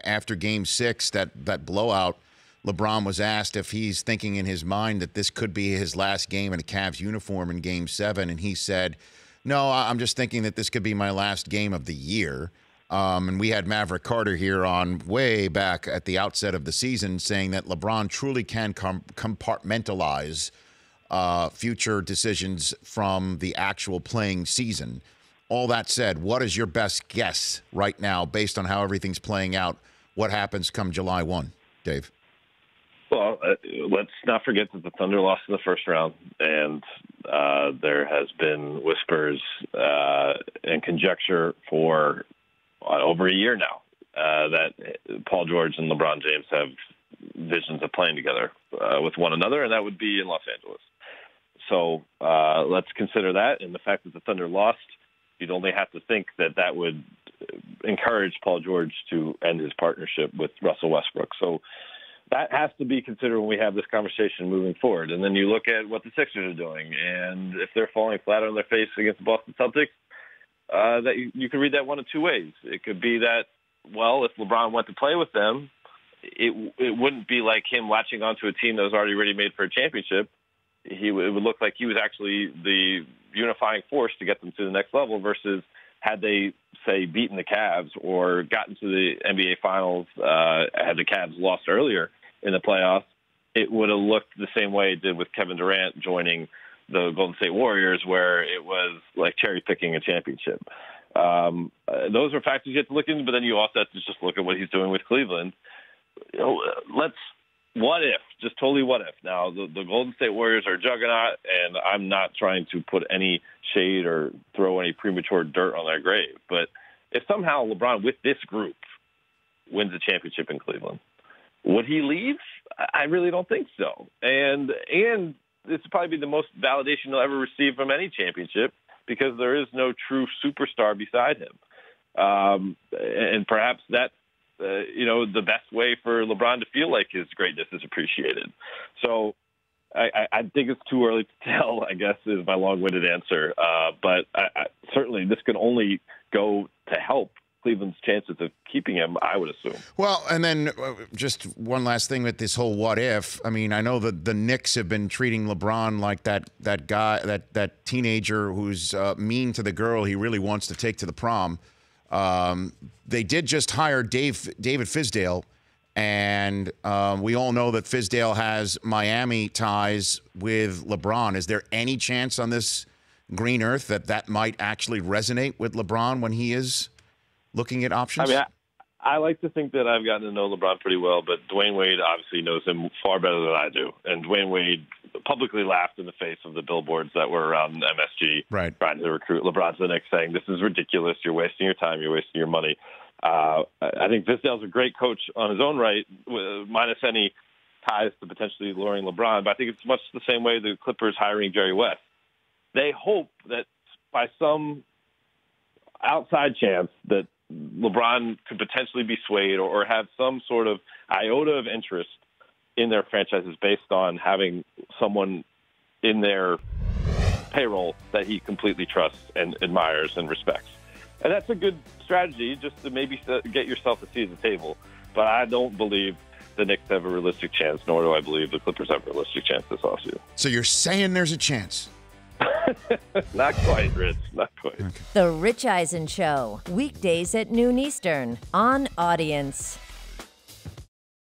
after Game 6, that blowout, LeBron was asked if he's thinking in his mind that this could be his last game in a Cavs uniform in Game 7, and he said, no, I'm just thinking that this could be my last game of the year. And we had Maverick Carter here on way back at the outset of the season saying that LeBron truly can compartmentalize future decisions from the actual playing season. All that said, what is your best guess right now based on how everything's playing out? What happens come July 1, Dave? Well, let's not forget that the Thunder lost in the first round, and there has been whispers and conjecture for over a year now that Paul George and LeBron James have visions of playing together with one another, and that would be in Los Angeles. So let's consider that, and the fact that the Thunder lost, you'd only have to think that that would encourage Paul George to end his partnership with Russell Westbrook. So that has to be considered when we have this conversation moving forward. And then you look at what the Sixers are doing, and if they're falling flat on their face against the Boston Celtics, that you can read that one of two ways. It could be that, well, if LeBron went to play with them, it wouldn't be like him latching onto a team that was already ready-made for a championship. It would look like he was actually the unifying force to get them to the next level versus had they, say, beaten the Cavs or gotten to the NBA Finals, had the Cavs lost earlier in the playoffs, it would have looked the same way it did with Kevin Durant joining the Golden State Warriors, where it was like cherry-picking a championship. Those are factors you have to look into, but then you also have to just look at what he's doing with Cleveland. You know, what if, just totally what if. Now, the Golden State Warriors are a juggernaut, and I'm not trying to put any shade or throw any premature dirt on their grave. But if somehow LeBron, with this group, wins a championship in Cleveland, would he leave? I really don't think so. And this would probably be the most validation he'll ever receive from any championship because there is no true superstar beside him. And perhaps that's, the best way for LeBron to feel like his greatness is appreciated. So I think it's too early to tell, I guess, is my long-winded answer. But certainly this can only go to help Cleveland's chances of keeping him, I would assume. Well, and then just one last thing with this whole what if. I mean, I know that the Knicks have been treating LeBron like that guy, that teenager who's mean to the girl he really wants to take to the prom. They did just hire David Fizdale, and we all know that Fizdale has Miami ties with LeBron. Is there any chance on this green earth that might actually resonate with LeBron when he is looking at options? I mean, I like to think that I've gotten to know LeBron pretty well, but Dwyane Wade obviously knows him far better than I do. And Dwyane Wade publicly laughed in the face of the billboards that were around MSG, right, trying to recruit LeBron to the Knicks, saying, this is ridiculous. You're wasting your time. You're wasting your money. I think Fizdale's a great coach on his own right, minus any ties to potentially luring LeBron. But I think it's much the same way the Clippers hiring Jerry West. They hope that by some outside chance that LeBron could potentially be swayed or have some sort of iota of interest in their franchises based on having someone in their payroll that he completely trusts and admires and respects. And that's a good strategy just to maybe get yourself a seat at the table. But I don't believe the Knicks have a realistic chance, nor do I believe the Clippers have a realistic chance this offseason. So you're saying there's a chance? Not quite, Rich. Not quite. Okay. The Rich Eisen Show, weekdays at noon Eastern on Audience.